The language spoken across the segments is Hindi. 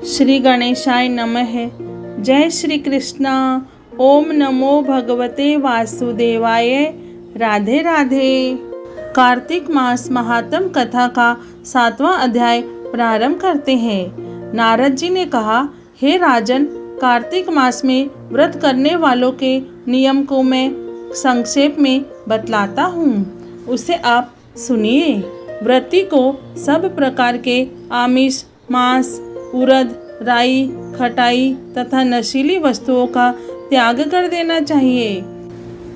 श्री गणेशाय नमः। जय श्री कृष्णा। ओम नमो भगवते वासुदेवाय। राधे राधे। कार्तिक मास महात्म कथा का 7वां अध्याय प्रारंभ करते हैं। नारद जी ने कहा, हे राजन, कार्तिक मास में व्रत करने वालों के नियम को मैं संक्षेप में बतलाता हूँ, उसे आप सुनिए। व्रती को सब प्रकार के आमिष, मांस, उड़द, राई, खटाई तथा नशीली वस्तुओं का त्याग कर देना चाहिए।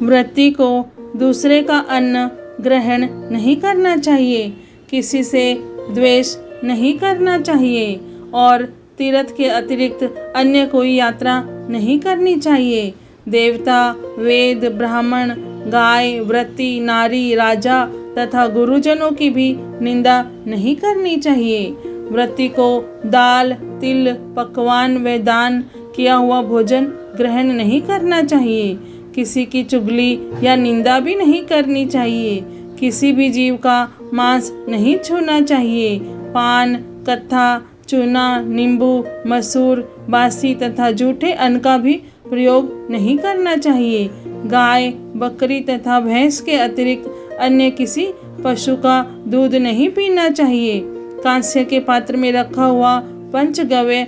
व्रती को दूसरे का अन्न ग्रहण नहीं करना चाहिए, किसी से द्वेष नहीं करना चाहिए और तीर्थ के अतिरिक्त अन्य कोई यात्रा नहीं करनी चाहिए। देवता, वेद, ब्राह्मण, गाय, व्रती, नारी, राजा तथा गुरुजनों की भी निंदा नहीं करनी चाहिए। व्रती को दाल, तिल, पकवान व दान किया हुआ भोजन ग्रहण नहीं करना चाहिए। किसी की चुगली या निंदा भी नहीं करनी चाहिए। किसी भी जीव का मांस नहीं छूना चाहिए। पान, कत्था, चूना, नींबू, मसूर, बासी तथा जूठे अन्न का भी प्रयोग नहीं करना चाहिए। गाय, बकरी तथा भैंस के अतिरिक्त अन्य किसी पशु का दूध नहीं पीना चाहिए। कांस्य के पात्र में रखा हुआ पंचगव्य,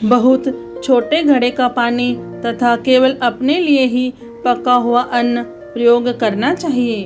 बहुत छोटे घड़े का पानी तथा केवल अपने लिए ही पका हुआ अन्न प्रयोग करना चाहिए।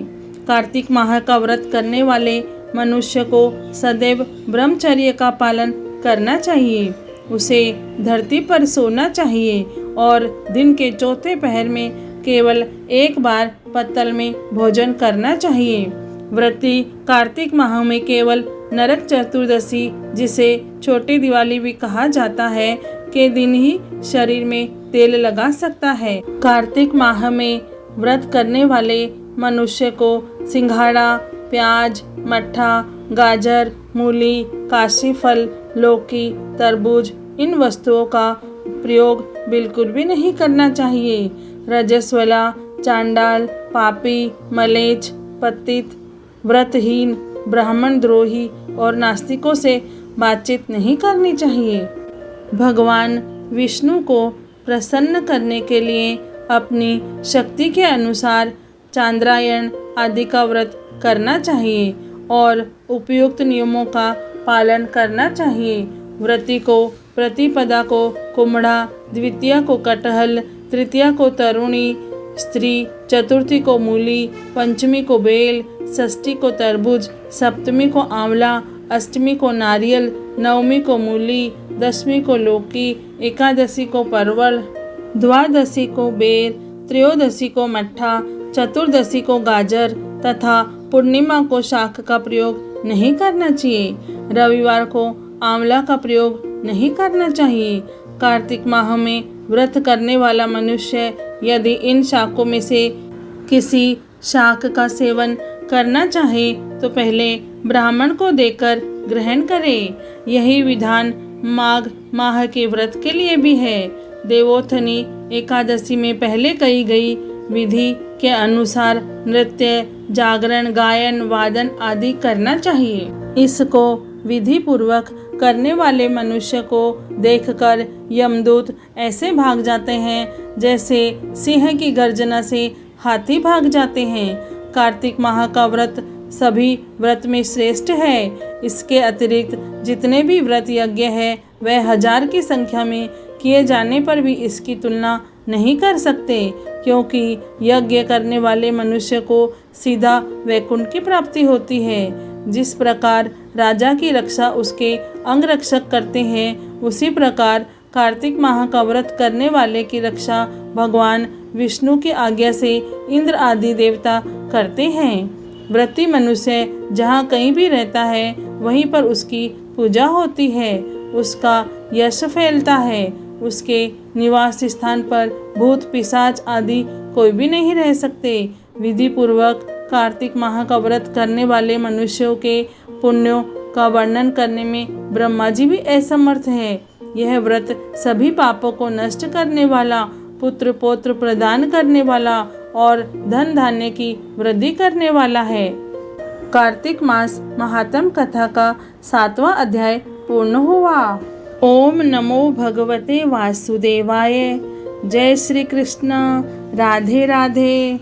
कार्तिक माह का व्रत करने वाले मनुष्य को सदैव ब्रह्मचर्य का पालन करना चाहिए। उसे धरती पर सोना चाहिए और दिन के चौथे पहर में केवल एक बार पत्तल में भोजन करना चाहिए। व्रती कार्तिक माह में केवल नरक चतुर्दशी, जिसे छोटी दिवाली भी कहा जाता है, के दिन ही शरीर में तेल लगा सकता है। कार्तिक माह में व्रत करने वाले मनुष्य को सिंघाड़ा, प्याज, मट्ठा, गाजर, मूली, काशी फल, लौकी, तरबूज, इन वस्तुओं का प्रयोग बिल्कुल भी नहीं करना चाहिए। रजस्वला, चांडाल, पापी, मलेच्छ, पतित, व्रतहीन, ब्राह्मण द्रोही और नास्तिकों से बातचीत नहीं करनी चाहिए। भगवान विष्णु को प्रसन्न करने के लिए अपनी शक्ति के अनुसार चांद्रायण आदि का व्रत करना चाहिए और उपयुक्त नियमों का पालन करना चाहिए। व्रती को प्रतिपदा को कुमड़ा, द्वितीया को कटहल, तृतीया को तरुणी स्त्री, चतुर्थी को मूली, पंचमी को बेल, षष्ठी को तरबूज, सप्तमी को आंवला, अष्टमी को नारियल, नवमी को मूली, दशमी को लौकी, एकादशी को परवल, द्वादशी को बेर, त्रयोदशी को मट्ठा, चतुर्दशी को गाजर तथा पूर्णिमा को शाक का प्रयोग नहीं करना चाहिए। रविवार को आंवला का प्रयोग नहीं करना चाहिए। कार्तिक माह में व्रत करने वाला मनुष्य यदि इन शाकों में से किसी शाक का सेवन करना चाहे तो पहले ब्राह्मण को देकर ग्रहण करे। यही विधान माघ माह के व्रत के लिए भी है। देवोत्थनी एकादशी में पहले कही गई विधि के अनुसार नृत्य, जागरण, गायन, वादन आदि करना चाहिए। इसको विधि पूर्वक करने वाले मनुष्य को देखकर यमदूत ऐसे भाग जाते हैं जैसे सिंह की गर्जना से हाथी भाग जाते हैं। कार्तिक माह का व्रत सभी व्रत में श्रेष्ठ है। इसके अतिरिक्त जितने भी व्रत यज्ञ है वह 1000 की संख्या में किए जाने पर भी इसकी तुलना नहीं कर सकते, क्योंकि यज्ञ करने वाले मनुष्य को सीधा वैकुंठ की प्राप्ति होती है। जिस प्रकार राजा की रक्षा उसके अंगरक्षक करते हैं, उसी प्रकार कार्तिक माह का व्रत करने वाले की रक्षा भगवान विष्णु की आज्ञा से इंद्र आदि देवता करते हैं। व्रती मनुष्य जहाँ कहीं भी रहता है वहीं पर उसकी पूजा होती है, उसका यश फैलता है। उसके निवास स्थान पर भूत पिशाच आदि कोई भी नहीं रह सकते। विधि पूर्वक कार्तिक माह का व्रत करने वाले मनुष्यों के पुण्यों का वर्णन करने में ब्रह्मा जी भी असमर्थ है। यह व्रत सभी पापों को नष्ट करने वाला, पुत्र पौत्र प्रदान करने वाला और धन धान्य की वृद्धि करने वाला है। कार्तिक मास महात्म कथा का 7वां अध्याय पूर्ण हुआ। ओम नमो भगवते वासुदेवाय। जय श्री कृष्ण। राधे राधे।